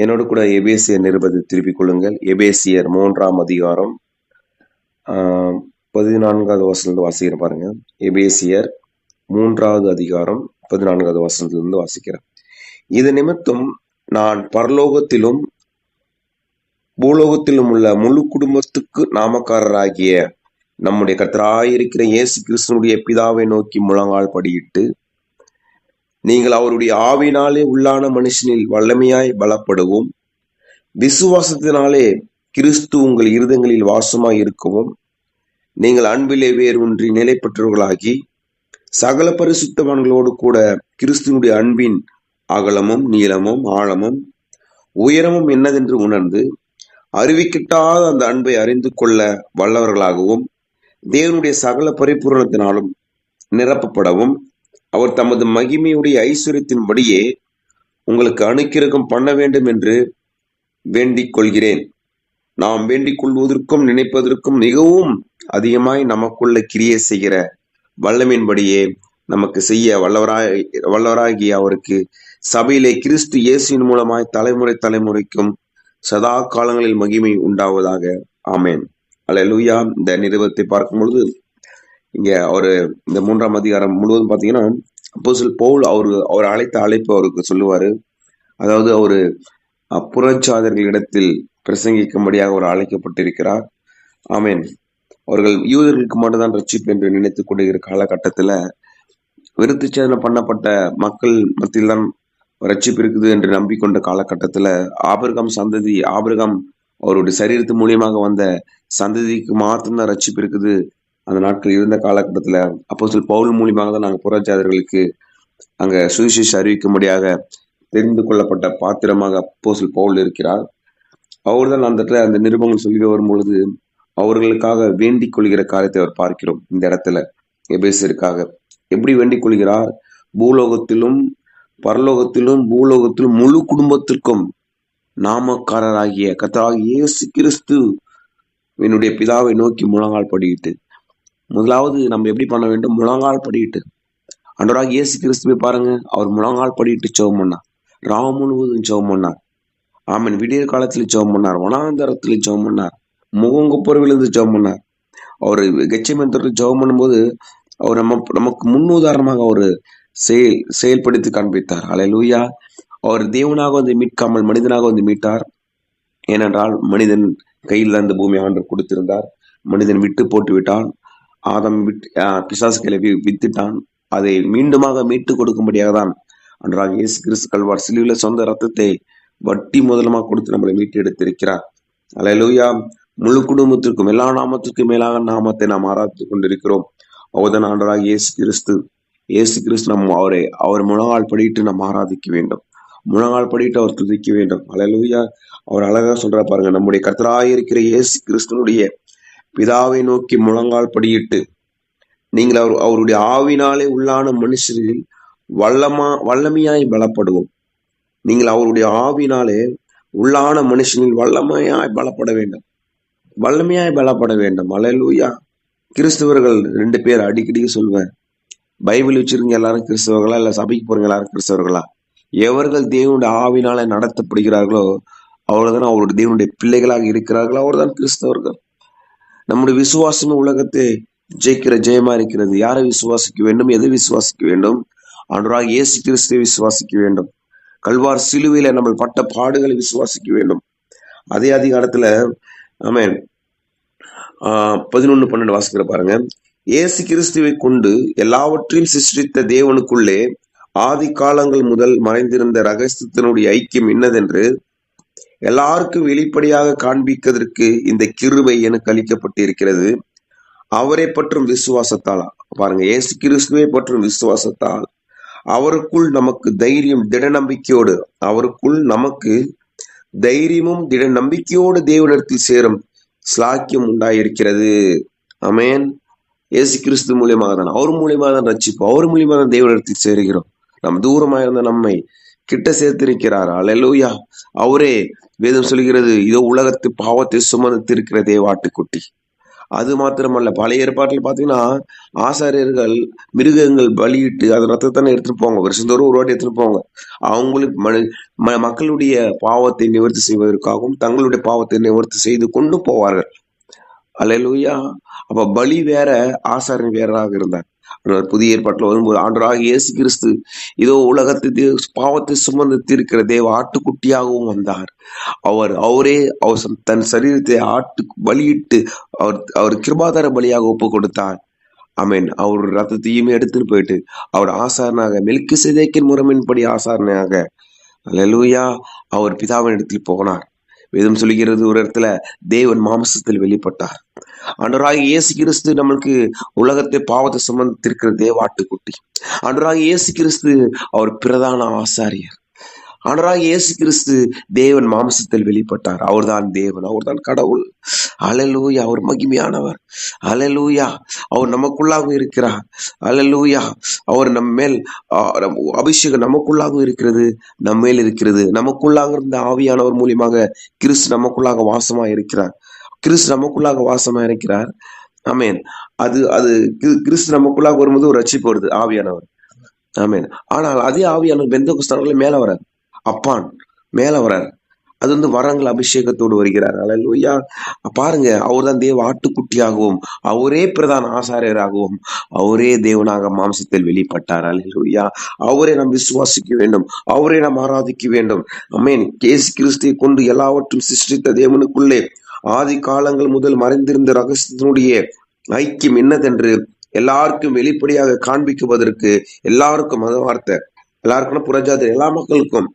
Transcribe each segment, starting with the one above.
என்னோடு கூட எபேசியர் நிருபத்தை திருப்பிக் கொள்ளுங்கள். எபேசியர் 3ஆம் அதிகாரம் 14வது வசனத்திலிருந்து வாசிக்கிறேன் பாருங்க. எபேசியர் 3வது அதிகாரம் 14வது வசனத்திலிருந்து வாசிக்கிறேன். இது நிமித்தம் நான் பரலோகத்திலும் பூலோகத்திலும் உள்ள முழு குடும்பத்துக்கு நாமக்காரராகிய நம்முடைய கர்த்தராயிருக்கிற இயேசு கிறிஸ்துனுடைய பிதாவை நோக்கி முழங்கால் படியிட்டு, நீங்கள் அவருடைய ஆவினாலே உள்ளான மனுஷனில் வல்லமையாய் பலப்படவும், விசுவாசத்தினாலே கிறிஸ்து உங்கள் இருதயங்களில் வாசமாய் இருக்கவும், நீங்கள் அன்பிலே வேரூன்றி நிலை பெற்றவர்களாகி, சகல பரிசுத்தவான்களோடு கூட கிறிஸ்துவனுடைய அன்பின் அகலமும் நீளமும் ஆழமும் உயரமும் என்னதென்று உணர்ந்து, அறிவிக்கிட்டாத அந்த அன்பை அறிந்து கொள்ள வல்லவர்களாகவும், தேவனுடைய சகல பரிபூரணத்தினாலும் நிரப்பப்படவும், அவர் தமது மகிமையுடைய ஐஸ்வர்யத்தின்படியே உங்களுக்கு அனுக்கிரகம் பண்ண வேண்டும் என்று வேண்டிக் கொள்கிறேன். நாம் வேண்டிக் கொள்வதற்கும் நினைப்பதற்கும் மிகவும் அதிகமாய் நமக்குள்ள கிரியை செய்கிற வல்லமையின்படியே நமக்கு செய்ய வல்லவராகிய அவருக்கு சபையிலே கிறிஸ்து இயேசுவின் மூலமாய் தலைமுறை தலைமுறைக்கும் சதா காலங்களில் மகிமை உண்டாவதாக. ஆமேன். அல்லேலூயா. இந்த நிருபத்தை பார்க்கும் பொழுது இங்க இந்த 3ஆம் அதிகாரம் முழுவதும் பாத்தீங்கன்னா, அப்போஸ்தலர் பவுல் அவர் அழைத்த அழைப்பு அவருக்கு சொல்லுவாரு. அதாவது அவரு புறச்சாதர்களிடத்தில் பிரசங்கிக்கும்படியாக அவர் அழைக்கப்பட்டிருக்கிறார். ஆமேன். அவர்கள் யூதர்களுக்கு மட்டும்தான் ரட்சிப்பு என்று நினைத்துக் கொண்டிருக்கிற காலகட்டத்துல விருத்திச்சேதனம் பண்ணப்பட்ட மக்கள் மத்தியில் தான் ரட்சிப்பு இருக்குது என்று நம்பிக்கொண்ட காலகட்டத்துல ஆபிரகாம் சந்ததி, ஆபிரகாம் அவருடைய சரீரத்து மூலியமாக வந்த சந்ததிக்கு மாத்திரம்தான் ரட்சிப்பு இருக்குது அந்த நாட்கள் இருந்த காலகட்டத்துல அப்போஸ்தலர் பவுல் மூலியமாக தான் நாங்கள் புறஜாதிகளுக்கு அங்க சுவிசேஷம் அறிவிக்கும்படியாக தெரிந்து கொள்ளப்பட்ட பாத்திரமாக அப்போஸ்தலர் பவுல் இருக்கிறார். அவர் தான் அந்த நிருபங்கள் சொல்லி வரும் பொழுது அவர்களுக்காக வேண்டிக் கொள்கிற காரியத்தை அவர் பார்க்கிறோம். இந்த இடத்துல எபேசியருக்காக எப்படி வேண்டிக் கொள்கிறார்? பூலோகத்திலும் பரலோகத்திலும் பூலோகத்திலும் முழு குடும்பத்திற்கும் நாமக்காரராகிய கர்த்தராகிய இயேசு கிறிஸ்து என்னுடைய பிதாவை நோக்கி முழங்கால் படியிட்டு, முதலாவது நம்ம எப்படி பண்ண வேண்டும்? முழங்கால் படியிட்டு ஆண்டவராகிய இயேசு கிறிஸ்துவை பாருங்க, அவர் முழங்கால் படியிட்டு ஜெபம் பண்ணார். ராம் முழுவதும் ஜெபம் பண்ணார். ஆமன். விடியற் காலத்துல ஜெபம் பண்ணார், வனாந்தரத்துல ஜெபம் பண்ணார், முகங்குப்புறவிலிருந்து ஜெபம் பண்ணார். அவர் கெத்செமனே தோட்டத்தில் ஜெபம் பண்ணும்போது அவர் நமக்கு முன்னுதாரணமாக அவர் செயல்படுத்தி காண்பித்தார். அல்லேலூயா. அவர் தேவனாக வந்து மீட்காமல் மனிதனாக வந்து மீட்டார். ஏனென்றால் மனிதன் கையில் அந்த பூமி ஆண்டவர் கொடுத்திருந்தார். மனிதன் விட்டு போட்டு விட்டான். ஆதம் பிசாசு கையில வித்துட்டான். அதை மீண்டுமாக மீட்டு கொடுக்கும்படியாக தான் அன்றாக இயேசு கிறிஸ்து கல்வார் சிலுவையில சொந்த ரத்தத்தை வட்டி முதலமாக கொடுத்து நம்மளை மீட்டு எடுத்திருக்கிறார். அல்லேலூயா. முழு குடும்பத்திற்கும் எல்லா நாமத்திற்கும் மேலாக நாமத்தை நாம் ஆராதித்துக் கொண்டிருக்கிறோம். அவர்தான் ஆண்டவராக இயேசு கிறிஸ்து. நம்ம அவர் முழங்கால் படியிட்டு நாம் ஆராதிக்க வேண்டும். முழங்கால் படியிட்டு அவர் துதிக்க வேண்டும். அல்லேலூயா. அவர் அழகா சொல்ற பாருங்க, நம்முடைய கர்த்தராயிருக்கிற இயேசு கிறிஸ்துனுடைய பிதாவை நோக்கி முழங்கால் படியிட்டு, நீங்கள் அவருடைய ஆவினாலே உள்ளான மனுஷரில் வல்லமையாய் பலப்படுவோம். நீங்கள் அவருடைய ஆவினாலே உள்ளான மனுஷனில் வல்லமையாய் பலப்பட வேண்டும். வல்லமையாய் பலப்பட வேண்டும். அல்லேலூயா. கிறிஸ்தவர்கள் 2 பேர் அடிக்கடி சொல்வேன், பைபிள் வச்சிருங்க எல்லாரும் கிறிஸ்தவர்களா, இல்ல சபைக்கு போறவங்க எல்லாரும் கிறிஸ்தவர்களா? எவர்கள் தேவனுடைய ஆவினால நடத்தப்படுகிறார்களோ அவர்தான் அவருடைய தேவனுடைய பிள்ளைகளாக இருக்கிறார்களோ அவர்தான் கிறிஸ்தவர்கள். நம்முடைய விசுவாசமும் உலகத்தை ஜெயிக்கிற ஜெயமா இருக்கிறது. யாரை விசுவாசிக்க வேண்டும்? எதை விசுவாசிக்க வேண்டும்? ஆண்டவராகிய இயேசு கிறிஸ்துவை விசுவாசிக்க வேண்டும். கல்வார் சிலுவையில நம்ம பட்ட பாடுகளை விசுவாசிக்க வேண்டும். அதே அதிகாரத்துல ஆமென் 11-12 வாசிக்கிற பாருங்க. இயேசு கிறிஸ்துவை கொண்டு எல்லாவற்றையும் சிருஷ்டித்த தேவனுக்குள்ளே ஆதி காலங்கள் முதல் மறைந்திருந்த ரகசியத்தினுடைய ஐக்கியம் இன்னதென்று எல்லாருக்கும் வெளிப்படையாக காண்பிப்பதற்கு இந்த கிருபை எனக்கு அளிக்கப்பட்டிருக்கிறது. அவரை பற்றும் விசுவாசத்தால் பாருங்க, இயேசு கிறிஸ்துவை பற்றும் விசுவாசத்தால் அவருக்குள் நமக்கு தைரியம் திட நம்பிக்கையோடு தேவனிடத்தில் சேரும் ஸ்லாக்கியம் உண்டாயிருக்கிறது. ஆமென். இயேசு கிறிஸ்து மூலியமாக தான், அவர் மூலியமாக தான் ரட்சிப்பு, அவர் மூலியமாக தான் தேவனிடத்தில் சேருகிறோம். நம் தூரமாக இருந்த நம்மை கிட்ட சேர்த்திருக்கிறார். அல்லேலூயா. அவரே வேதம் சொல்கிறது, இதோ உலகத்து பாவத்தை சுமந்து இருக்கிற தேவாட்டுக்குட்டி. அது மாத்திரமல்ல, பழைய ஏற்பாட்டில் பாத்தீங்கன்னா ஆசாரியர்கள் மிருகங்கள் பலியிட்டு அது ரத்தத்தானே எடுத்துட்டு போவாங்க, வருஷந்தோறும் ஒரு வாட்டி எடுத்துட்டு போவாங்க. அவங்களுக்கு மக்களுடைய பாவத்தை நிவர்த்தி செய்வதற்காகவும் தங்களுடைய பாவத்தை நிவர்த்தி செய்து கொண்டு போவார்கள். அல்லேலூயா. அப்ப பலி வேற, ஆசாரியன் வேறாக இருந்தார். புதிய ஏற்பாட்டில் வரும்போது ஆண்டவராகிய இயேசு கிறிஸ்து இதோ உலகத்தை பாவத்தை சுமந்து தீர்க்கிற தேவ ஆட்டுக்குட்டியாகவும் வந்தார். அவர் தன் சரீரத்தை பலியிட்டு அவர் கிருபாதார பலியாக ஒப்பு கொடுத்தார். ஆமென். அவர் ரத்தத்தையுமே எடுத்துட்டு போயிட்டு அவர் ஆசாரனாக மெல்கிசேதேக்கின் முறைமையின்படி ஆசாரனாக, அல்லேலூயா, அவர் பிதாவின் இடத்தில் போனார். வேதம் சொல்லுகிறது, ஒரு இடத்துல தேவன் மாம்சத்தில் வெளிப்பட்டார். ஆண்டவராகிய இயேசு கிறிஸ்து நம்மளுக்கு உலகத்தை பாவத்தை சுமந்திருக்கிற தேவ ஆட்டுக்குட்டி. ஆண்டவராகிய இயேசு கிறிஸ்து அவர் பிரதான ஆசாரியர். ஆண்டவராகிய இயேசு கிறிஸ்து தேவன் மாம்சத்தில் வெளிப்பட்டார். அவர்தான் தேவன், அவர்தான் கடவுள். அல்லேலூயா. அவர் மகிமையானவர். அல்லேலூயா. அவர் நமக்குள்ளாக இருக்கிறார். அல்லேலூயா. அவர் நம்ம மேல் அபிஷேகம் நமக்குள்ளாக இருக்கிறது, நம்ம மேல் இருக்கிறது. நமக்குள்ளாக இருந்த ஆவியானவர் மூலியமாக கிறிஸ்து நமக்குள்ளாக வாசமா இருக்கிறார். கிறிஸ்து நமக்குள்ளாக வாசமா இருக்கிறார். ஆமென். அது அது கிறிஸ்து நமக்குள்ளாக வரும்போது ஒரு ரட்சிப்பு வருது, ஆவியானவர். ஆமென். ஆனால் அதே ஆவியானவர் பெந்தெகோஸ்தே மேல வரார், அப்பான் மேல வரார். அது வரங்கள் அபிஷேகத்தோடு வருகிறார். அல்லேலூயா. பாருங்க, அவர்தான் தேவ ஆட்டுக்குட்டியாகவும் அவரே பிரதான ஆசாரியராகவும் அவரே தேவனாக மாம்சத்தில் வெளிப்பட்டார். அல்லேலூயா. அவரை நாம் விசுவாசிக்க வேண்டும், அவரை நாம் ஆராதிக்க வேண்டும். ஆமென். இயேசு கிறிஸ்துவை கொண்டு எல்லாவற்றும் சிருஷ்டித்த தேவனுக்குள்ளே ஆதி காலங்கள் முதல் மறைந்திருந்த ரகசியத்தினுடைய ஐக்கியம் என்னதென்று எல்லாருக்கும் வெளிப்படையாக காண்பிக்குவதற்கு, எல்லாருக்கும் மத வார்த்தை, எல்லாருக்கும் புறஜாதி எல்லா மக்களுக்கும்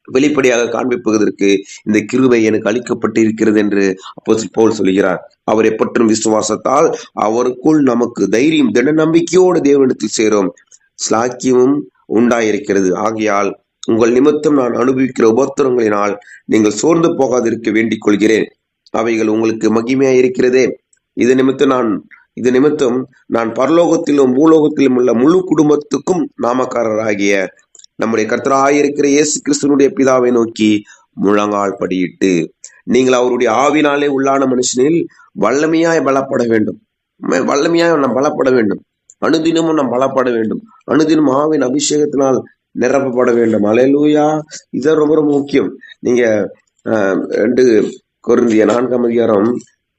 வெளிப்படையாக காண்பிப்பதற்கு இந்த கிருபை எனக்கு அளிக்கப்பட்டு இருக்கிறது என்று அப்போஸ்தலன் பவுல் சொல்கிறார். அவரை பற்றும் விசுவாசத்தால் அவருக்குள் நமக்கு தைரியம் திட நம்பிக்கையோடு தேவனிடத்தில் சேரும் ஸ்லாக்கியமும் உண்டாயிருக்கிறது. ஆகையால் உங்கள் நிமித்தம் நான் அனுபவிக்கிற உபத்திரங்களினால் நீங்கள் சோர்ந்து போகாதிருக்க வேண்டிக் கொள்கிறேன். அவைகள் உங்களுக்கு மகிமையாய் இருக்கிறதே. இது நிமித்தம் நான் பரலோகத்திலும் பூலோகத்திலும் உள்ள முழு குடும்பத்துக்கும் நாமக்காரராகிய நம்முடைய கர்த்தராயிருக்கிற இயேசு கிறிஸ்துவனுடைய பிதாவை நோக்கி முழங்கால் படியிட்டு, நீங்கள் அவருடைய ஆவினாலே உள்ளான மனுஷனில் வல்லமையாய் பலப்பட வேண்டும். வல்லமையாய் நாம் பலப்பட வேண்டும். அனுதினமும் நாம் பலப்பட வேண்டும். அனுதினம் ஆவின் அபிஷேகத்தினால் நிரப்பப்பட வேண்டும். அல்லேலூயா. இது ரொம்ப ரொம்ப முக்கியம். நீங்க 2 கொரிந்தியர் 4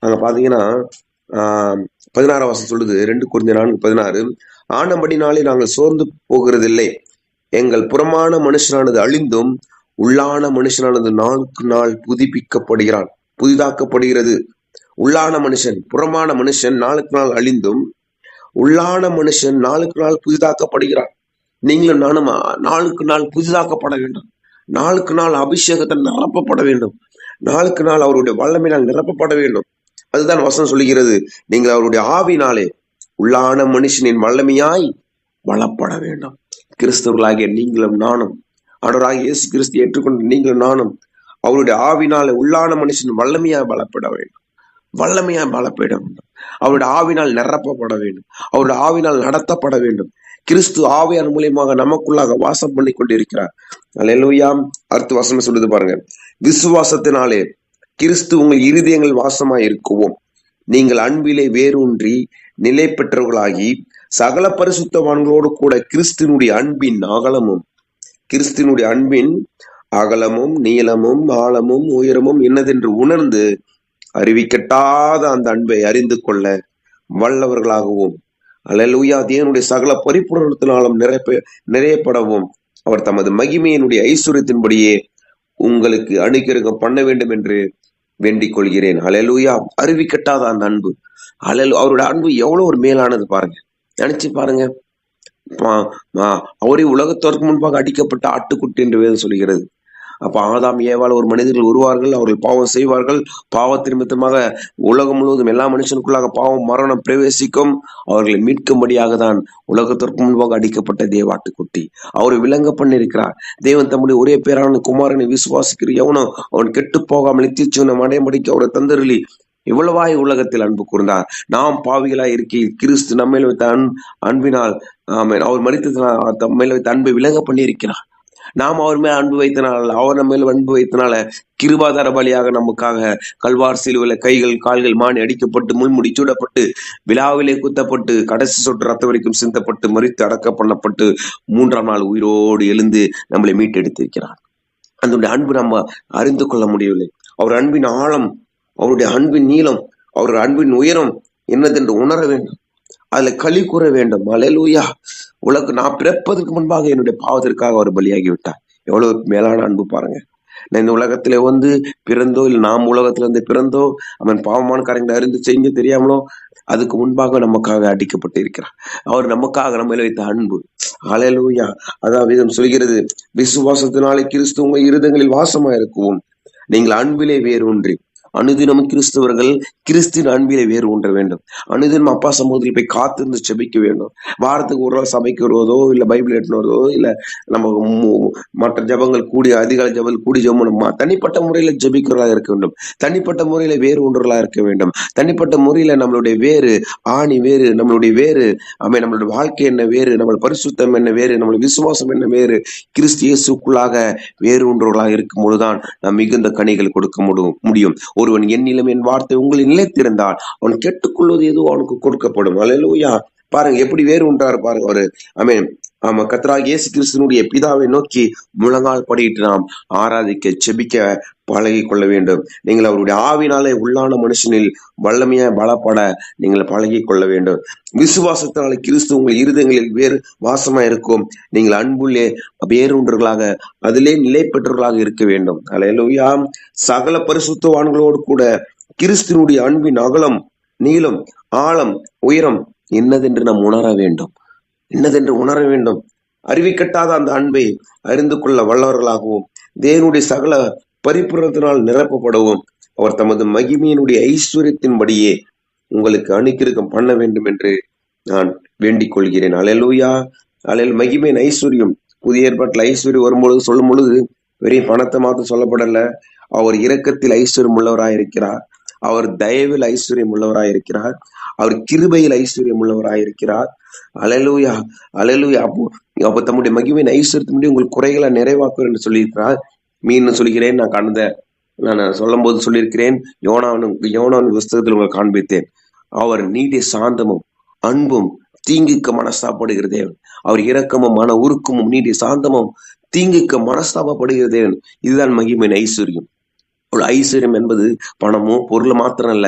அங்க பாத்தீங்கன்னா 16 சொல்லுது. 2 கொரிந்தியர் 4:16, ஆனபடினாலே நாங்கள் சோர்ந்து போகிறதில்லை. எங்கள் புறமான மனுஷனானது அழிந்தும் உள்ளான மனுஷனானது நாளுக்கு நாள் புதிதாக்கப்படுகிறது. உள்ளான மனுஷன், புறமான மனுஷன் நாளுக்கு நாள் அழிந்தும் உள்ளான மனுஷன் நாளுக்கு நாள் புதிதாக்கப்படுகிறான். நீங்களும் நானும் நாளுக்கு நாள் புதிதாக்கப்பட வேண்டும். நாளுக்கு நாள் அபிஷேகத்தை நிரப்பப்பட வேண்டும். நாளுக்கு நாள் அவருடைய வல்லமையினால் நிரப்பப்பட வேண்டும். அதுதான் வசனம் சொல்லுகிறது. நீங்கள் அவருடைய ஆவினாலே உள்ளான மனுஷனின் வல்லமையாய் பலப்பட வேண்டும். கிறிஸ்தவர்களாகிய நீங்களும் நானும், ஆண்டவராகிய இயேசு கிறிஸ்து ஏற்றுக்கொண்ட நீங்களும் நானும் அவருடைய ஆவினாலே உள்ளான மனுஷன் வல்லமையாய் பலப்பட வேண்டும். வல்லமையாய் பலப்பட வேண்டும். அவருடைய ஆவினால் நிரப்பப்பட வேண்டும். அவருடைய ஆவினால் நடத்தப்பட வேண்டும். கிறிஸ்து ஆவியார் மூலியமாக நமக்குள்ளாக வாசம் பண்ணி கொண்டிருக்கிறார். அல்லேலூயா. அடுத்த வசனம் சொல்லுது பாருங்க. விசுவாசத்தினாலே கிறிஸ்து உங்கள் இருதயங்கள் வாசமாய் இருக்கவும் நீங்கள் அன்பிலே வேரூன்றி நிலை பெற்றவர்களாகி சகல பரிசுத்தவான்களோடு கூட கிறிஸ்துனுடைய அன்பின் அகலமும் நீளமும் ஆழமும் உயரமும் என்னதென்று உணர்ந்து அறிவிக்கட்டாத அந்த அன்பை அறிந்து கொள்ள வல்லவர்களாகவும், அல்லேலூயா, தேவனுடைய சகல பரிபூரணத்தினாலும் நிறையப்படவும் அவர் தமது மகிமையினுடைய ஐஸ்வர்யத்தின்படியே உங்களுக்கு அனுக்கிரகம் பண்ண வேண்டும் என்று வேண்டிக் கொள்கிறேன். அல்லேலூயா. அறிவிக்கட்டாத அந்த அன்பு, அவருடைய அன்பு எவ்வளவு ஒரு மேலானது பாருங்க. நினைச்சு பாருங்க. அவரே உலகத்திற்கு முன்பாக அடிக்கப்பட்ட ஆட்டுக்குட்டி என்று வேதம் சொல்கிறது. அப்ப ஆதாம் ஏவாள் ஒரு மனிதர்கள் வருவார்கள், அவர்கள் பாவம் செய்வார்கள். பாவத்தின் நிமித்தமாக உலகம் முழுவதும் எல்லா மனுஷனுக்குள்ளாக பாவம் மரணம் பிரவேசிக்கும். அவர்களை மீட்கும்படியாக தான் உலகத்திற்கு முன்பாக அடிக்கப்பட்ட தேவாட்டுக்குட்டி. அவரை விளங்க பண்ணிருக்கிறார். தேவன் தம்முடைய ஒரே பேரான குமாரனை விசுவாசிக்கிற எவனோ அவன் கெட்டு போகாமல் நித்தியஜீவனை அடையும்படிக்கு அவரை தந்தருளி இவ்வளவாய் உலகத்தில் அன்பு கூர்ந்தார். நாம் பாவிகளாய் இருக்கையில் கிறிஸ்து நம்மேல் வைத்த அன்பினால் அவர் மரித்ததினால் மேல் வைத்த அன்பை விளங்க பண்ணி இருக்கிறார். நாம் அவர் மேல் அன்பு வைத்தனால, அவர் நம்ம மேல் அன்பு வைத்தனால கிருபாதார பலியாக நமக்காக கல்வார் சிலுவையில கைகள் கால்கள் மானி அடிக்கப்பட்டு முள்முடி சூடப்பட்டு விழாவிலே குத்தப்பட்டு கடைசி சொட்டு ரத்த வரைக்கும் சிந்தப்பட்டு மரித்து அடக்க பண்ணப்பட்டு 3ஆம் நாள் உயிரோடு எழுந்து நம்மளை மீட்டெடுத்திருக்கிறார். அதனுடைய அன்பு நம்ம அறிந்து கொள்ள முடியவில்லை. அவர் அன்பின் ஆழம், அவருடைய அன்பின் நீளம், அவருடைய அன்பின் உயரம் என்னதென்று உணர வேண்டும். அதுல களி கூற வேண்டும். அல்லேலூயா. நான் பிறப்பதற்கு முன்பாக என்னுடைய பாவத்திற்காக அவர் பலியாகி விட்டார். எவ்வளவு மேலான அன்பு பாருங்க. நான் இந்த உலகத்திலே பிறந்தோ இல்லை நாம் உலகத்துல இருந்து பிறந்தோ அவன் பாவமான காரியங்களை அறிந்து செய்ய தெரியாமலோ அதுக்கு முன்பாக நமக்காக அடிக்கப்பட்டு இருக்கிறார். அவர் நமக்காக நம்ம வைத்த அன்பு. அல்லேலூயா. அதான் வேதம் சொல்கிறது, விசுவாசத்தினாலே கிறிஸ்து உங்கள் இருதயங்களில் வாசமா இருக்கவும் நீங்கள் அன்பிலே வேரூன்றி. அனுதினம் கிறிஸ்தவர்கள் கிறிஸ்தின் அன்பிலே வேறு ஒன்ற வேண்டும். அனுதினம் அப்பா சமூகத்தில் போய் காத்திருந்து செபிக்க வேண்டும். வாரத்துக்கு ஒரு நாள் சபைக்கு வருவதோ இல்லை பைபிள் எட்டுன்னு வருவதோ இல்லை நம்ம மற்ற ஜபங்கள் கூடி அதிகாலை ஜபங்கள் கூடி ஜபம் தனிப்பட்ட முறையில ஜபிக்கிறவர்களாக இருக்க வேண்டும். தனிப்பட்ட முறையில வேறு ஒன்றர்களாக இருக்க வேண்டும். தனிப்பட்ட முறையில நம்மளுடைய வேறு ஆணி வேறு, நம்மளுடைய வேறு நம்மளுடைய வாழ்க்கை என்ன வேறு, நம்மளுடைய பரிசுத்தம் என்ன வேறு, நம்மளுடைய விசுவாசம் என்ன வேறு, கிறிஸ்து இயேசுக்குள்ளாக வேறு ஒன்றர்களாக இருக்கும் பொழுதுதான் நாம் மிகுந்த கனிகள் கொடுக்க முடியும். ஒருவன் என்னிலும் என் வார்த்தை உங்களில் நிலைத்திருந்தால் அவன் கேட்டுக்கொள்வது எதுவும் அவனுக்கு கொடுக்கப்படும். அல்லேலூயா. பாருங்க எப்படி வேறு ஒன்றாரு பாருங்க அவரு. கர்த்தராகிய இயேசு கிறிஸ்துவினுடைய பிதாவை நோக்கி முழங்கால் படியிட்டு நாம் ஆராதிக்க செபிக்க பழகி கொள்ள வேண்டும். நீங்கள் அவருடைய ஆவினாலே உள்ளான மனுஷனில் வல்லமையா பலப்பட நீங்கள் பழகி கொள்ள வேண்டும். விசுவாசத்தினாலே கிறிஸ்து உங்கள் இருதயங்களில் வேறு வாசமா இருக்கும். நீங்கள் அன்புள்ளே வேறொன்றர்களாக அதிலே நிலை பெற்றவர்களாக இருக்க வேண்டும். அல்லேலூயா. சகல பரிசுத்தவான்களோடு கூட கிறிஸ்துவனுடைய அன்பின் அகலம் நீளம் ஆழம் உயரம் என்னதென்று நாம் உணர வேண்டும். அறிவிக்கட்டாத அந்த அன்பை அறிந்து கொள்ள வல்லவர்களாகவும் தேவனுடைய சகல பரிபூரணத்தினால் நிரப்பப்படவும் அவர் தமது மகிமையினுடைய ஐஸ்வர்யத்தின்படியே உங்களுக்கு அனுக்கிரகம் பண்ண வேண்டும் என்று நான் வேண்டிக் கொள்கிறேன். அல்லேலூயா. மகிமையின் ஐஸ்வர்யம் புதிய ஏற்பாட்டில் ஐஸ்வர்யம் வரும்பொழுது சொல்லும் பொழுது வெறும் பணத்தை மாத்திரம் சொல்லப்படல. அவர் இரக்கத்தில் ஐஸ்வர்யம் உள்ளவராயிருக்கிறார். அவர் தயவில் ஐஸ்வர்யம் உள்ளவராயிருக்கிறார். அவர் கிருபையில் ஐஸ்வர்யம் உள்ளவராயிருக்கிறார். அல்லேலூயா. அப்போ தம்முடைய மகிமையின் ஐஸ்வர்யத்தின்படி உங்கள் குறைகளை நிறைவாக்குவார் என்று சொல்லியிருக்கிறார். மீன் சொல்கிறேன், நான் சொல்லும் போது சொல்லியிருக்கிறேன், யோனாவின் புஸ்தகத்தில் உங்களை காண்பித்தேன். அவர் நீடிய சாந்தமும் அன்பும் தீங்குக்கு மனஸ்தாபப்படுகிற தேவன். அவர் இரக்கமும் மன உருக்கமும் நீடிய சாந்தமும் தீங்குக்கு மனஸ்தாபப்படுகிற தேவன். இதுதான் மகிமையின் ஐஸ்வர்யம். ஐஸ்வர்யம் என்பது பணமோ பொருள் மாத்திரம் அல்ல,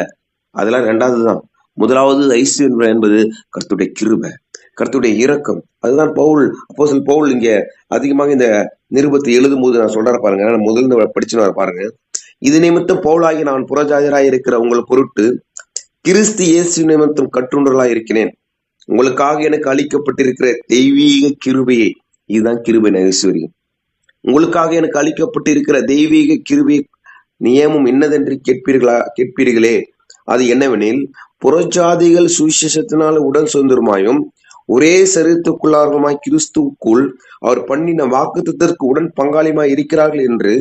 அதெல்லாம் ரெண்டாவதுதான். முதலாவது ஐஸ்வர்யம் என்பது கர்த்தருடைய கிருபை, கர்த்தருடைய இரக்கம். அதுதான் அப்போஸ்தலன் பவுல் இங்க அதிகமாக இந்த நிருபத்தை எழுதும் போது நான் சொல்ற பாருங்க, முதல்ல படிச்சுன்னு பாருங்க. இது நிமித்தம் பவுலாகி நான் புறஜாதியராய் இருக்கிற உங்கள் பொருட்டு கிறிஸ்து இயேசு நிமித்தம் கற்றுண்டர்களாய் இருக்கிறேன். உங்களுக்காக எனக்கு அளிக்கப்பட்டிருக்கிற தெய்வீக கிருபையை, இதுதான் கிருபையின் ஐஸ்வர்யம். உங்களுக்காக எனக்கு அளிக்கப்பட்டிருக்கிற தெய்வீக கிருபை நியமம் என்னதென்று கேட்பீர்களே. அது என்னவெனில், புறஜாதிகள் சுவிசேஷத்தினால் உடல் சுதந்திரமாயும் ஒரே சரீரத்துக்குள்ளார்களுமாய் கிறிஸ்துவுக்குள் அவர் பண்ணின வாக்குத்தத்திற்கு உடன் பங்காளியுமாய் இருக்கிறார்கள் என்று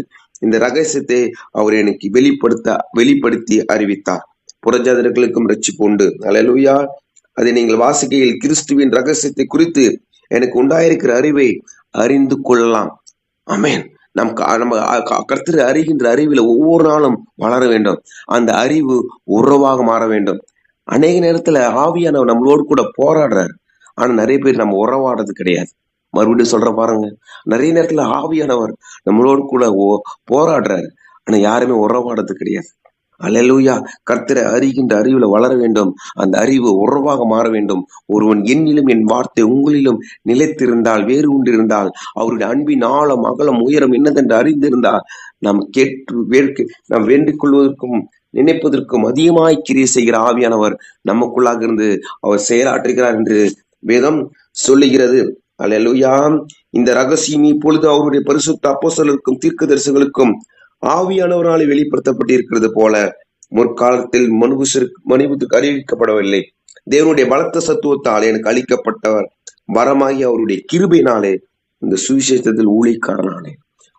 இந்த ரகசியத்தை அவர் எனக்கு வெளிப்படுத்தி அறிவித்தார். புறஜாதிகளுக்கும் ரட்சிப்பு உண்டு. அல்லேலூயா. அதை நீங்கள் வாசிக்கையில் கிறிஸ்துவின் ரகசியத்தை குறித்து எனக்கு உண்டாயிருக்கிற அறிவை அறிந்து கொள்ளலாம். ஆமென். நம்ம கர்த்தரை அறிகின்ற அறிவில ஒவ்வொரு நாளும் வளர வேண்டும். அந்த அறிவு உறவாக மாற வேண்டும். அநேக நேரத்துல ஆவியானவர் நம்மளோடு கூட போராடுறாரு. ஆனா நிறைய பேர் நம்ம உறவாடுறது கிடையாது. மறுபடியும் சொல்ற பாருங்க, நிறைய நேரத்துல ஆவியானவர் நம்மளோடு கூட போராடுறாரு. ஆனா யாருமே உறவாடுறது கிடையாது. அல்லேலூயா. கர்த்தரை அறிகின்ற அறிவுல வளர வேண்டும். அந்த அறிவு உறவாக மாற வேண்டும். ஒருவன் என்னிலும் என் வார்த்தை உங்களிலும் நிலைத்திருந்தால், வேறு ஒன்றிருந்தால், அவருடைய அன்பின் ஆழம் அகலம் உயரம் என்னதென்று அறிந்திருந்தால், நாம் வேண்டிக் கொள்வதற்கும் நினைப்பதற்கும் அதிகமாய் கிரியை செய்கிற ஆவியானவர் நமக்குள்ளாக இருந்து அவர் செயலாற்றுகிறார் என்று வேதம் சொல்லுகிறது. அல்லேலூயா. இந்த ரகசியம் இப்பொழுது அவருடைய பரிசுத்த அப்போஸ்தலருக்கும் தீர்க்கதரிசிகளுக்கும் ஆவியானவராலே வெளிப்படுத்தப்பட்டிருக்கிறது போல முற்காலத்தில் மனுஷருக்கு அறிவிக்கப்படவில்லை. தேவனுடைய பலத்த சத்துவத்தால் எனக்கு அளிக்கப்பட்டவர் வரமாகி அவருடைய கிருபையினாலே இந்த சுவிசேஷத்தில் ஊழியக்காரனானே.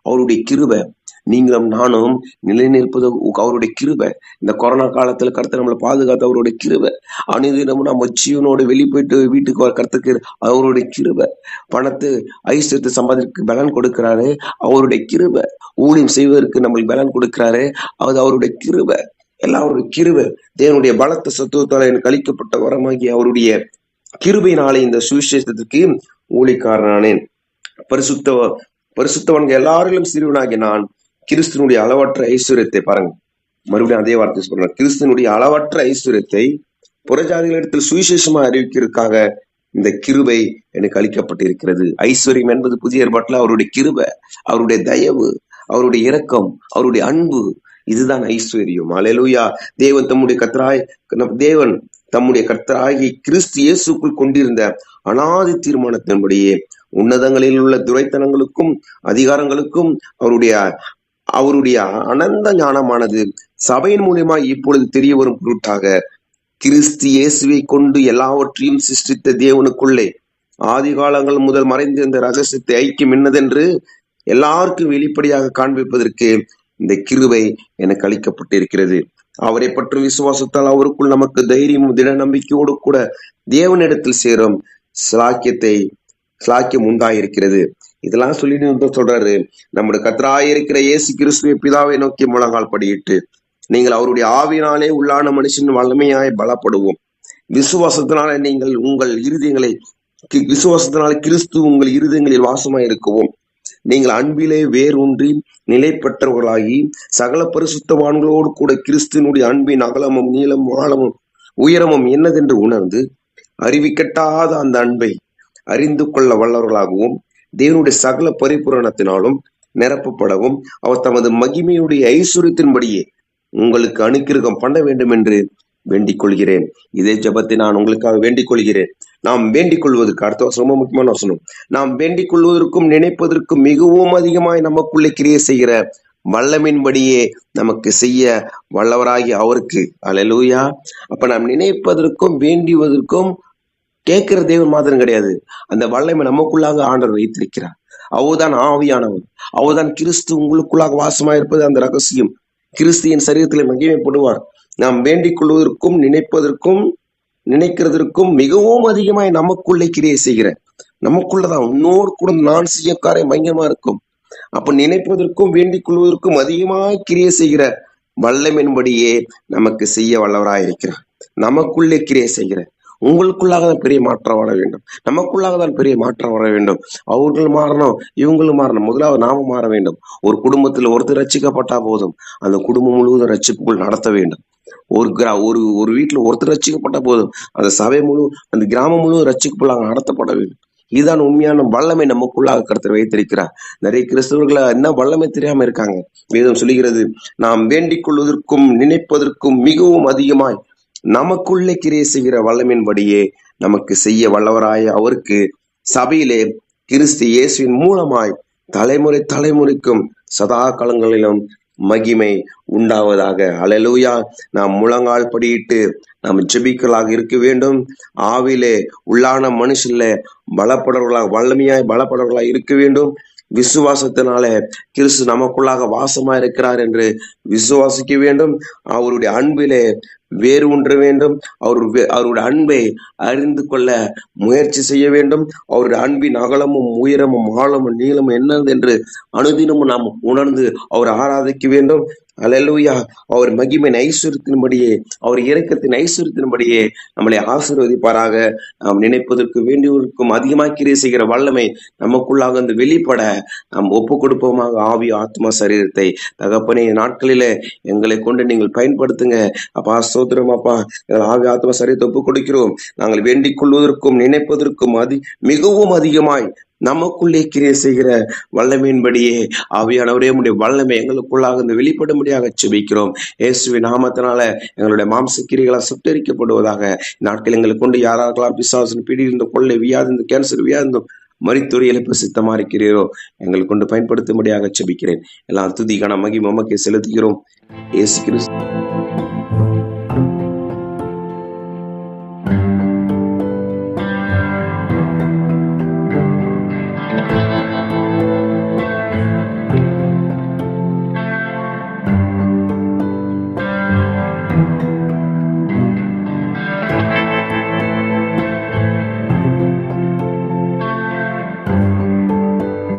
அவருடைய கிருபை நீங்களும் நானும் நிலை நிற்பது அவருடைய கிருபை. இந்த கொரோனா காலத்துல கர்த்தர் நம்மளை பாதுகாத்து அவருடைய கிருபை. அனுதினமும் நம்ம ஜீவனோடு வெளியே போயிட்டு வீட்டுக்கு வர கர்த்தருக்கு அவருடைய கிருபை. பணத்தை ஐஸ்வர்யத்தை சம்பாதிக்க பலன் கொடுக்கிறாரு, அவருடைய கிருபை. ஊழியம் செய்வதற்கு நம்மளுக்கு பலன் கொடுக்கிறாரு, அது அவருடைய கிருபை. எல்லாம் அவருடைய கிருபை. தேவனுடைய பலத்த சத்துவத்தால் எனக்கு அளிக்கப்பட்ட வரமாகி அவருடைய கிருபையினாலே இந்த சுவிசேஷத்துக்கு ஊழியக்காரனானேன். பரிசுத்தவன்கள் எல்லாரிலும் சிறுவனாகி நான் கிறிஸ்துவனுடைய அளவற்ற ஐஸ்வர்யத்தை, பாருங்க மறுபடியும் அதே வார்த்தை சொல்றேன், கிறிஸ்துவனுடைய அளவற்ற ஐஸ்வர்யத்தை புறஜாதிகளிடத்தில் சுவிசேஷமா அறிவிக்கிறதுக்காக இந்த கிருபை எனக்கு அளிக்கப்பட்டிருக்கிறது. ஐஸ்வர்யம் என்பது புதிய ஏற்பாட்டில் அவருடைய கிருபை, அவருடைய தயவு, அவருடைய இரக்கம், அவருடைய அன்பு, இதுதான் ஐஸ்வர்யம். அல்லேலூயா. தேவன் தம்முடைய கர்த்தராகி கிறிஸ்து இயேசுக்குள் கொண்டிருந்த அனாதி தீர்மானத்தின்படியே உன்னதங்களில் உள்ள துரைத்தனங்களுக்கும் அதிகாரங்களுக்கும் அவருடைய அனந்த ஞானமானது சபையின் மூலியமா இப்பொழுது தெரிய வரும் பொருட்டாக கிறிஸ்து இயேசுவை கொண்டு எல்லாவற்றையும் சிருஷ்டித்த தேவனுக்குள்ளே ஆதி காலங்கள் முதல் மறைந்திருந்த ரகசியத்தை ஐக்கியம் என்னதென்று எல்லாருக்கும் வெளிப்படையாக காண்பிப்பதற்கு இந்த கிருபை எனக்கு அளிக்கப்பட்டிருக்கிறது. அவரை பற்றி விசுவாசத்தால் அவருக்குள் நமக்கு தைரியமும் திட நம்பிக்கையோடு கூட தேவனிடத்தில் சேரும் ஸ்லாக்கியம் உண்டாயிருக்கிறது. இதெல்லாம் சொல்லிட்டு சொல்றாரு, நம்முடைய கர்த்தராயிருக்கிற இயேசு கிறிஸ்துவை பிதாவை நோக்கி முழங்கால் படியிட்டு நீங்கள் அவருடைய ஆவியினாலே உள்ளான மனுஷன் வல்லமையாய் பலப்படுவோம். விசுவாசத்தினால நீங்கள் உங்கள் இருதயங்களை விசுவாசத்தினால கிறிஸ்து உங்கள் இருதயங்களில் வாசமாய் இருக்கவும் நீங்கள் அன்பிலே வேரூன்றி நிலை பெற்றவர்களாகி சகல பரிசுத்தவான்களோடு கூட கிறிஸ்துவனுடைய அன்பின் அகலமும் நீளமும் ஆழமும் உயரமும் என்னதென்று உணர்ந்து அறிவிக்கட்டாத அந்த அன்பை அறிந்து கொள்ள வல்லவர்களாகவும் தேவனுடைய சகல பரிபூரணத்தினாலும் நிரப்பப்படவும் அவர் தமது மகிமையுடைய ஐஸ்வர்யத்தின்படியே உங்களுக்கு அனுக்கிரகம் பண்ண வேண்டும் என்று வேண்டிக் கொள்கிறேன். இதே ஜெபத்தை நான் உங்களுக்காக வேண்டிக் கொள்கிறேன். நாம் வேண்டிக் கொள்வதற்கு அடுத்த வருஷம் ரொம்ப முக்கியமான வசனம், நாம் வேண்டிக் கொள்வதற்கும் நினைப்பதற்கும் மிகவும் அதிகமாய் நமக்குள்ளே கிரியை செய்கிற வல்லமின்படியே நமக்கு செய்ய வல்லவராகி அவருக்கு. அல்லேலூயா. அப்ப நாம் நினைப்பதற்கும் வேண்டுவதற்கும் கேட்கிற தேவன் மாத்திரம் கிடையாது, அந்த வல்லமை நமக்குள்ளாக ஆண்டவர் வைத்திருக்கிறார். அவர்தான் ஆவியானவர், அவர்தான் கிறிஸ்து உங்களுக்குள்ளாக வாசமாயிருப்பது அந்த ரகசியம். கிறிஸ்துவின் சரீரத்தில் மகிமைப்படுவார். நாம் வேண்டிக் கொள்வதற்கும் நினைக்கிறதற்கும் மிகவும் அதிகமாய் நமக்குள்ளே கிரியை செய்கிற, நமக்குள்ளதான் இன்னொரு கூட நான் செய்ய காரியம் பயங்கரமா இருக்கும். அப்ப நினைப்பதற்கும் வேண்டிக் கொள்வதற்கும் அதிகமாய் கிரியை செய்கிற வல்லமையின்படியே நமக்கு செய்ய வல்லவராயிருக்கிறார். நமக்குள்ளே கிரியை செய்கிற, உங்களுக்குள்ளாக தான் பெரிய மாற்றம் வர வேண்டும், நமக்குள்ளாக தான் பெரிய மாற்றம் வர வேண்டும். அவர்கள் மாறணும், இவங்களும் மாறணும். முதலாவது நாம மாற வேண்டும். ஒரு குடும்பத்துல ஒருத்தர் ரட்சிக்கப்பட்டா போதும், அந்த குடும்பம் முழுவதும் ரட்சிப்புக்குள் நடத்த வேண்டும். ஒரு வீட்டுல ஒருத்தர் ரட்சிக்கப்பட்ட போதும், அந்த சபை அந்த கிராமம் முழுவதும் ரட்சிப்புக்குள்ளாக நடத்தப்பட வேண்டும். இதுதான் உண்மையான வல்லமை நமக்குள்ளாக கர்த்தர் வைத்திருக்கிறார். நிறைய கிறிஸ்தவர்களை என்ன வல்லமை தெரியாம இருக்காங்க. வேதம் சொல்லுகிறது, நாம் வேண்டிக் கொள்வதற்கும் நினைப்பதற்கும் மிகவும் அதிகமாய் நமக்குள்ளே கிரியை செய்கிற வல்லமையின்படியே நமக்கு செய்ய வல்லவராய அவருக்கு சபையிலே கிறிஸ்து இயேசுவின் மூலமாய் தலைமுறைக்கும் சதா காலங்களிலும் மகிமை உண்டாவதாக. அல்லேலூயா. நாம் முழங்கால் படியிட்டு நாம் ஜெபிக்கலாக இருக்க வேண்டும். ஆவிலே உள்ளான மனுஷன்ல வல்லமையாய் பலப்படுறவர்களாக இருக்க வேண்டும். விசுவாசத்தினால கிறிஸ்து நமக்குள்ளாக வாசமா இருக்கிறார் என்று விசுவாசிக்க வேண்டும். அவருடைய அன்பிலே வேறு ஒன்ற வேண்டும். அவருடைய அன்பை அறிந்து கொள்ள முயற்சி செய்ய வேண்டும். அவருடைய அன்பின் அகலமும் உயரமும் ஆழமும் நீளமும் என்னது என்று அனுதினமும் நாம் உணர்ந்து அவரை ஆராதிக்க வேண்டும். அல்லேலூயா. அவர் மகிமையின் ஐஸ்வர்யத்தின்படியே, அவர் இரக்கத்தின் ஐஸ்வர்யத்தின்படியே நம்மளை ஆசீர்வதிப்பாராக. நாம் நினைப்பதற்கு வேண்டியவருக்கும் அதிகமாக கிரியை செய்கிற வல்லமை நமக்குள்ளாக அந்த வெளிப்பட நாம் ஒப்பு கொடுப்போமாக. ஆவி ஆத்மா சரீரத்தை தகப்பனே நாட்களில எங்களை கொண்டு நீங்கள் பயன்படுத்துங்க அப்பா. ஸ்தோத்திரம் அப்பா. ஆவி ஆத்மா சரீரத்தை ஒப்பு கொடுக்கிறோம். நாங்கள் வேண்டிக் கொள்வதற்கும் நினைப்பதற்கும் மிகவும் அதிகமாய் நமக்குள்ளே கிரியை செய்கிற வல்லமையின்படியே ஆவியானவரே உம்முடைய வல்லமை எங்களுக்குள்ளாக இந்த வெளிப்படும்படியாக செபிக்கிறோம். இயேசுவின் நாமத்தினால எங்களுடைய மாம்ச கிரிகளை சுட்டரிக்கப்படுவதாக. நாட்கள் எங்களை கொண்டு யாராருக்கெல்லாம் பிசாசின் பிடி இருந்த கொள்ளை வியாதி, இந்த கேன்சர் வியாதி மரித்துறை எழுப்ப சித்தமா இருக்கிறீரோ எங்களை கொண்டு பயன்படுத்தும்படியாக செபிக்கிறேன். எல்லாம் துதி கன மகிமை உமக்கே செலுத்துகிறோம். இயேசு கிறிஸ்து